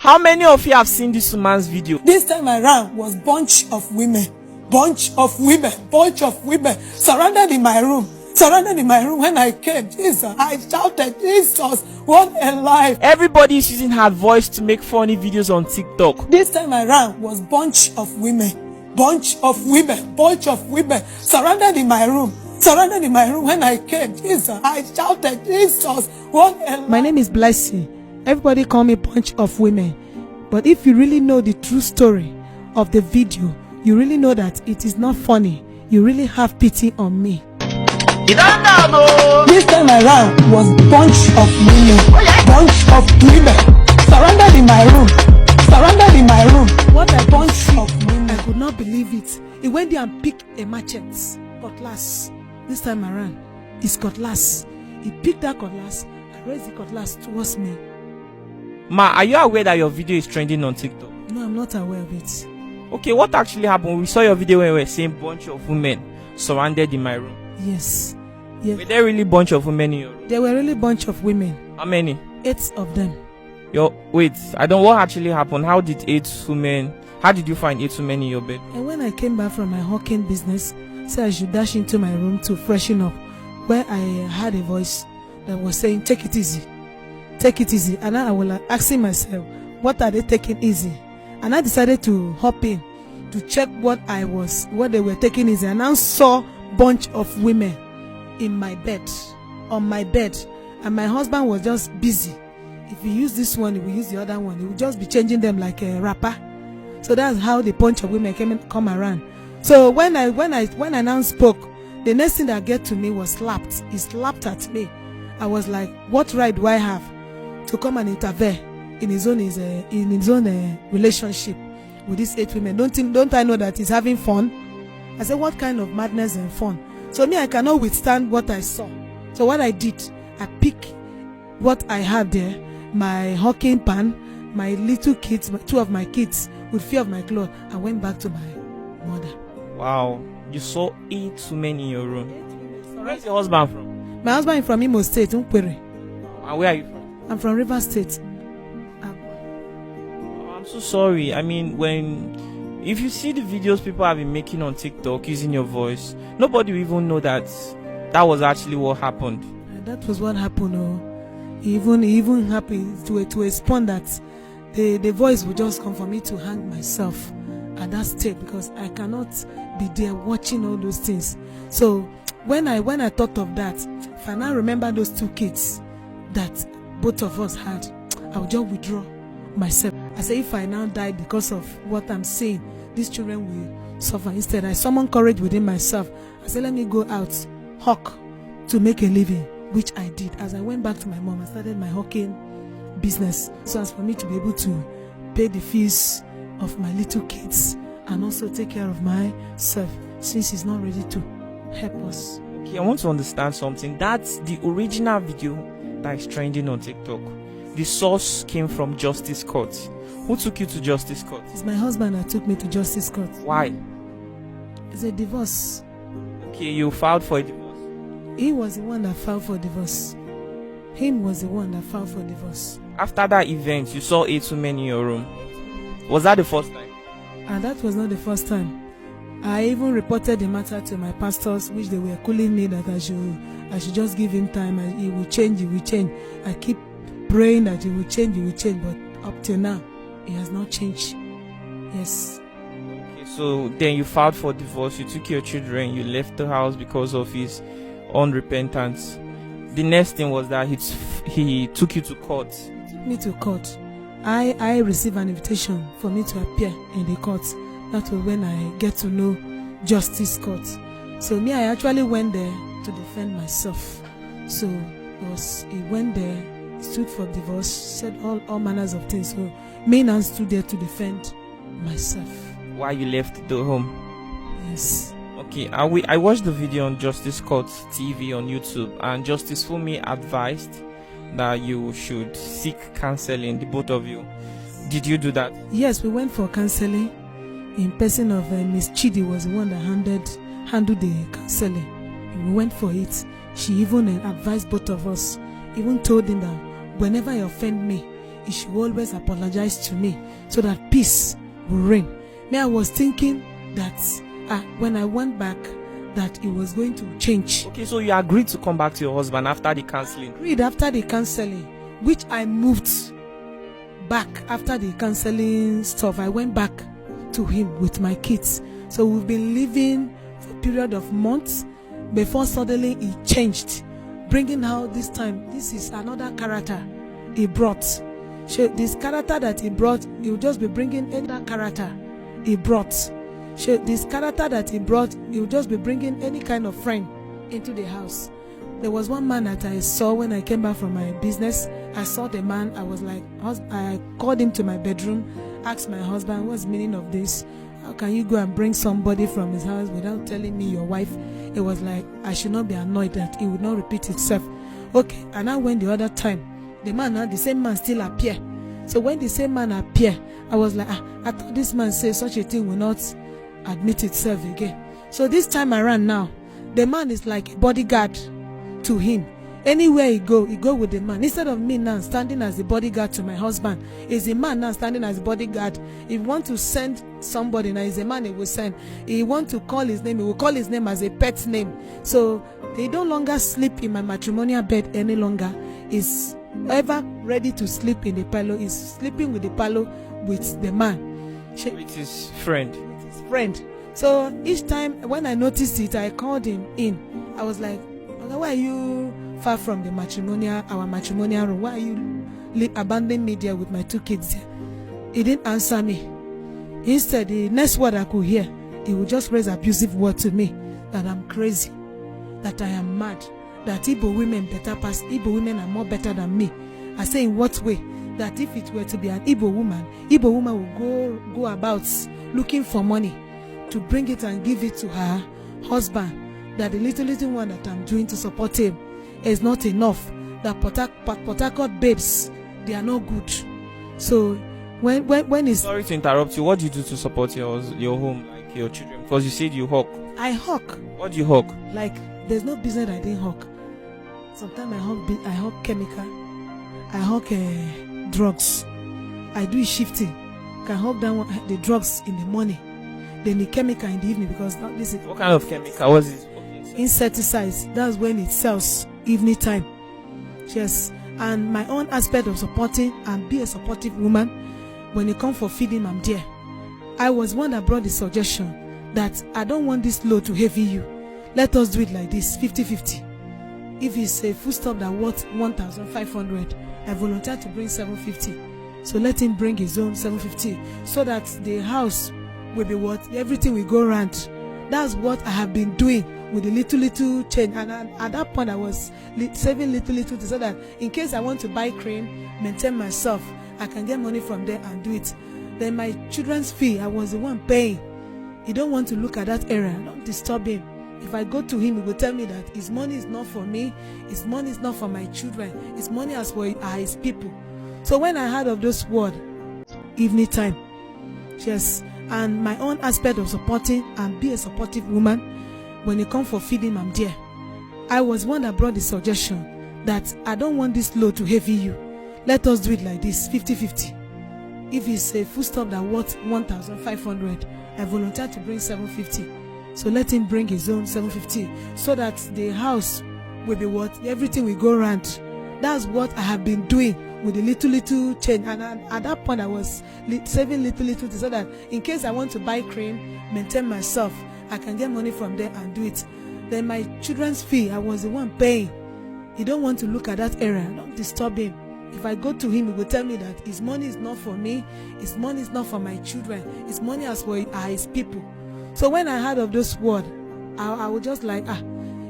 How many of you have seen this woman's video? This time around was bunch of women surrounded in my room. When I came, Jesus, I shouted, Jesus, what a life. Everybody is using her voice to make funny videos on TikTok. This time around was bunch of women surrounded in my room. When I came, Jesus, I shouted, Jesus, what a life. My name is Blessing. Everybody call me bunch of women. But if you really know the true story of the video, you really know that it is not funny. You really have pity on me. This time around was bunch of women surrounded in my room. What a bunch of women. I could not believe it. He went there and picked a machete, cutlass. This time around, it's cutlass. He picked that cutlass and raised the cutlass towards me. Ma, are you aware that your video is trending on TikTok? No, I'm not aware of it. Okay, what actually happened? We saw your video when we were saying bunch of women surrounded in my room. Yes. Were there really bunch of women in your room? There were really bunch of women. How many? 8 of them. What actually happened? How did you find 8 women in your bed? And when I came back from my hawking business, said I should dash into my room to freshen up, where I heard a voice that was saying, take it easy. And I was asking myself, what are they taking easy? And I decided to hop in to check what they were taking easy. And I saw bunch of women on my bed. And my husband was just busy. If he used this one, he will use the other one. He would just be changing them like a rapper. So that's how the bunch of women come around. So when I now spoke, the next thing that get to me was slapped. He slapped at me. I was like, what right do I have to come and intervene in his own relationship with these 8 women? Don't I know that he's having fun? I said, what kind of madness and fun? So me, I cannot withstand what I saw. So what I did, I picked what I had there, my hawking pan, my little kids, 2 of my kids, with fear of my clothes, I went back to my mother. Wow, you saw 8 women in your room. Where's your husband from? My husband is from Imo State, Nkwere. And where are you from? I'm from River State. I'm so sorry. I mean, if you see the videos people have been making on TikTok using your voice, nobody will even know that was actually what happened. That was what happened. Oh, he even happened to respond that the voice would just come for me to hang myself at that state, because I cannot be there watching all those things. So when I thought of that, if I now remember those 2 kids that both of us had, I would just withdraw myself. I say, if I now die because of what I'm saying, these children will suffer. Instead, I summoned courage within myself. I said, let me go out, hawk, to make a living, which I did. As I went back to my mom, I started my hawking business, so as for me to be able to pay the fees of my little kids and also take care of myself, since he's not ready to help us. Okay, I want to understand something. That's the original video that is trending on TikTok. The source came from Justice Court. Who took you to Justice Court? It's my husband that took me to Justice Court. Why? It's a divorce. Okay, you filed for a divorce. He was the one that filed for divorce. After that event, you saw 8 women in your room. Was that the first time? And that was not the first time. I even reported the matter to my pastors, which they were calling me that I should just give him time. He will change. I keep praying that he will change, but up till now, he has not changed. Yes. Okay, so then you filed for divorce, you took your children, you left the house because of his unrepentance. The next thing was that he took you to court. He took me to court. I received an invitation for me to appear in the court. That was when I get to know Justice Court. So me, I actually went there to defend myself. So he went there, stood for divorce, said all manners of things. So me now stood there to defend myself. Why you left the home? Yes. Okay, I watched the video on Justice Court TV on YouTube, and Justice Fumi advised that you should seek counseling, the both of you. Did you do that? Yes, we went for counseling. In person of Miss Chidi was the one that handled the counseling. We went for it. She even advised both of us, even told him that whenever he offend me, he should always apologize to me so that peace will reign. Me, I was thinking that when I went back, that it was going to change. Okay, so you agreed to come back to your husband after the counseling? Agreed after the counseling, which I moved back after the counseling stuff. I went back to him with my kids. So we've been living for a period of months before suddenly he changed, bringing out this time. This is another character he brought. So this character that he brought, he will just be bringing any character he brought. So this character that he brought, he will just be bringing any kind of friend into the house. There was one man that I saw when I came back from my business. I saw the man. I was like, I called him to my bedroom, asked my husband, what's the meaning of this? How can you go and bring somebody from his house without telling me your wife? It was like, I should not be annoyed that it would not repeat itself. Okay, and now when the other time, the same man still appear. So when the same man appear, I was like, I thought this man said such a thing will not admit itself again. So this time around now, the man is like a bodyguard to him. Anywhere he go with the man. Instead of me now standing as the bodyguard to my husband, is the man now standing as the bodyguard. If he want to send somebody, now is a man he will send. If he want to call his name, he will call his name as a pet name. So they no longer sleep in my matrimonial bed any longer. Is ever ready to sleep in the pillow. Is sleeping with the pillow with the man. With his friend. So each time when I noticed it, I called him in. I was like, why are you far from our matrimonial room? Why are you abandoning me there with my two kids there? He didn't answer me. Instead, the next word I could hear, he would just raise abusive word to me, that I'm crazy, that I am mad, that Igbo women are more better than me. I say, in what way? That if it were to be an Igbo woman will go about looking for money to bring it and give it to her husband. That the little one that I'm doing to support him is not enough. That Port Harcourt babes, they are not good. So when it's... Sorry to interrupt you. What do you do to support your home, like your children? Because you said you hawk. I hawk. What do you hawk? Like, there's no business I didn't hawk. Sometimes I hawk chemical. I hawk drugs. I do shifting. Can hawk down the drugs in the morning, then the chemical in the evening, because now this is... What kind of chemical was it? Insecticides. That's when it sells evening time. Yes. And my own aspect of supporting and be a supportive woman, when it comes for feeding, I'm there. I was one that brought the suggestion that I don't want this load to heavy you. Let us do it like this, 50-50. If it's a food stuff that worth 1,500, I volunteer to bring 750. So let him bring his own 750, so that the house will be what everything will go around. That's what I have been doing with the little change. And at that point, I was saving little so that in case I want to buy cream, maintain myself, I can get money from there and do it. Then my children's fee, I was the one paying. He don't want to look at that area. Don't disturb him. If I go to him, he will tell me that his money is not for me, his money is not for my children, his money is for his people. So when I heard of those words, evening time, yes, and my own aspect of supporting and be a supportive woman, when it comes for feeding, I'm there. I was one that brought the suggestion that I don't want this load to heavy you. Let us do it like this, 50-50. If it's a food stuff that worth 1,500, I volunteer to bring 750. So let him bring his own 750, so that the house will be what everything will go around. That's what I have been doing with the little change. And at that point, I was saving little so that in case I want to buy cream, maintain myself, I can get money from there and do it. Then my children's fee, I was the one paying. He don't want to look at that area. Don't disturb him. If I go to him, he will tell me that his money is not for me, his money is not for my children, his money is for his people. So when I heard of those words, I was just like,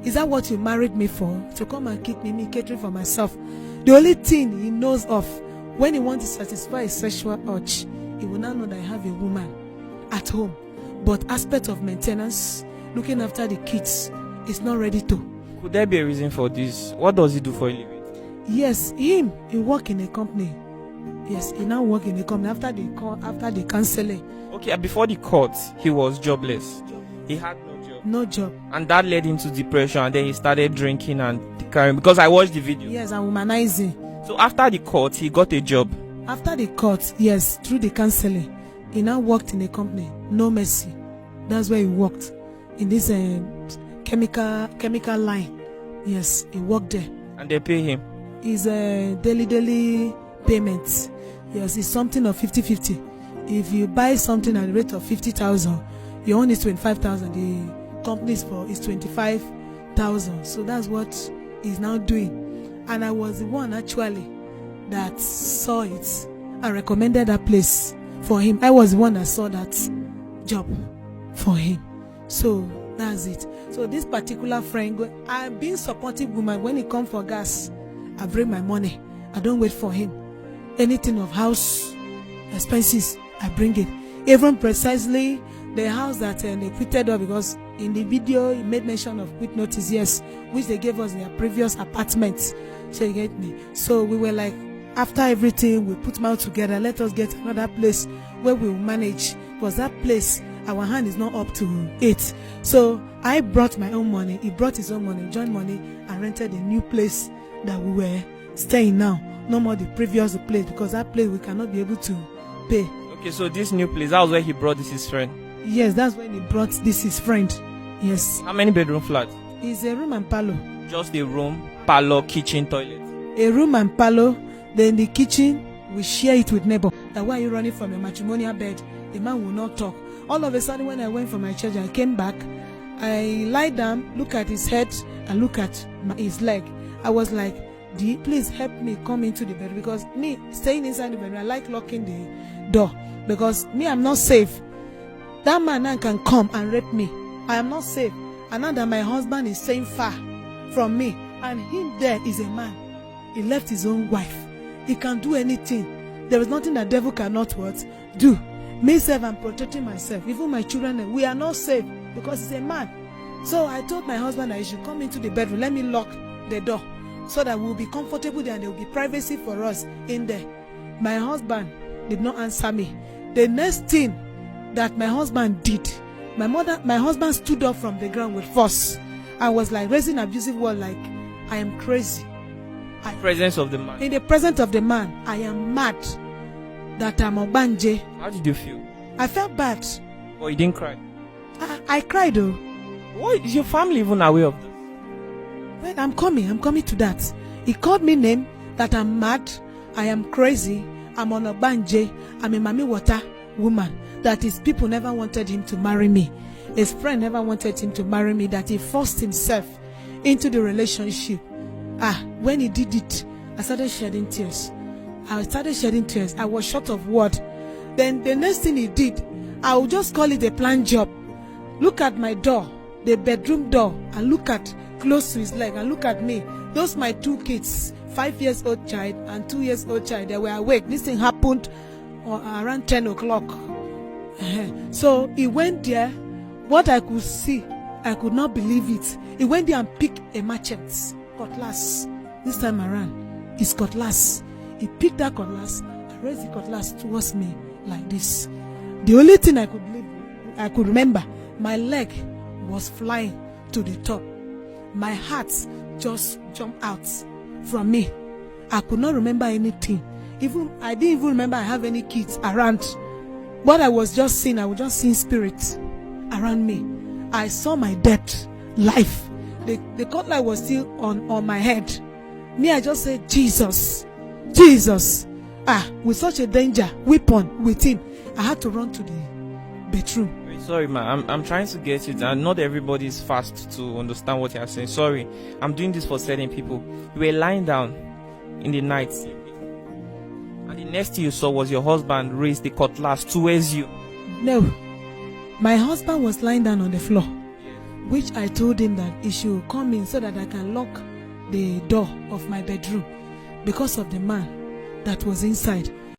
is that what you married me for? To come and keep me catering for myself? The only thing he knows of, when he wants to satisfy his sexual urge, he will now know that I have a woman at home. But aspect of maintenance, looking after the kids, is not ready to. Could there be a reason for this? What does he do for a living? Yes, he work in a company. Yes, he now work in a company after the counseling. Okay, before the court, he was jobless. He had no job. No job. And that led him to depression, and then he started drinking and carrying. Because I watched the video. Yes, and womanizing. So after the court, he got a job. After the court, yes, through the counseling, he now worked in a company, No Mercy. That's where he worked, in this chemical line. Yes, he worked there. And they pay him? It's a daily payment. Yes, it's something of 50-50. If you buy something at the rate of 50,000, your own is 25,000. The company's for is 25,000. So that's what he's now doing. And I was the one actually that saw it and recommended that place for him. I was the one that saw that job for him. So that's it. So this particular friend, I'm being supportive woman. When it comes for gas, I bring my money. I don't wait for him. Anything of house expenses, I bring it. Even precisely the house that they quitted up, because in the video he made mention of quit notice, yes, which they gave us their previous apartments. So you get me. So we were like, after everything, we put mouth together. Let us get another place where we will manage, because that place, our hand is not up to it. So I brought my own money. He brought his own money, joint money, and rented a new place that we were staying now. No more the previous place, because that place we cannot be able to pay. Okay, so this new place, that was where he brought this his friend? Yes, that's when he brought this his friend. Yes. How many bedroom flat? It's a room and parlor. Just a room, parlor, kitchen, toilet? A room and parlor. Then the kitchen, we share it with neighbor. That why you running from a matrimonial bed, the man will not talk. All of a sudden, when I went for my church, I came back, I lie down, look at his head, and look at his leg. I was like, please help me come into the bed, because me staying inside the bed, I like locking the door, because me, I'm not safe. That man now can come and rape me. I am not safe. And now that my husband is staying far from me, and him there is a man. He left his own wife. He can do anything. There is nothing that devil cannot what do. Me self, I'm protecting myself. Even my children, we are not safe because he's a man. So I told my husband that he should come into the bedroom. Let me lock the door so that we'll be comfortable there and there will be privacy for us in there. My husband did not answer me. The next thing that my husband did, my husband stood up from the ground with force. I was like raising abusive word, like I am crazy. In the presence of the man? In the presence of the man, I am mad that I'm Obanje. How did you feel? I felt bad. But you didn't cry? I cried though. What is your family even aware of this? Well, I'm coming to that. He called me name that I'm mad, I am crazy, I'm on Obanje, I'm a Mami Water woman. That his people never wanted him to marry me. His friend never wanted him to marry me, that he forced himself into the relationship. When he did it, I started shedding tears. I was short of word. Then the next thing he did, I will just call it a planned job. Look at my door, the bedroom door, and look at close to his leg, and look at me. Those my two kids, 5-year-old child and 2-year-old child, they were awake. This thing happened around 10 o'clock. So he went there. What I could see, I could not believe it. He went there and picked a machete, cutlass. This time around, it's cutlass. He picked that cutlass and raised the cutlass towards me like this. The only thing I could remember, my leg was flying to the top. My heart just jumped out from me. I could not remember anything. I didn't even remember I have any kids around. What I was just seeing, I was just seeing spirits around me. I saw my death life. The cutlass was still on my head. Me, I just said, Jesus. With such a danger weapon with him, I had to run to the bedroom. Sorry, ma. I'm trying to get it, and not everybody is fast to understand what you're saying. Sorry, I'm doing this for certain people. You were lying down in the night, and the next thing you saw was your husband raise the cutlass towards you. No, my husband was lying down on the floor, which I told him that he should come in so that I can lock the door of my bedroom because of the man that was inside.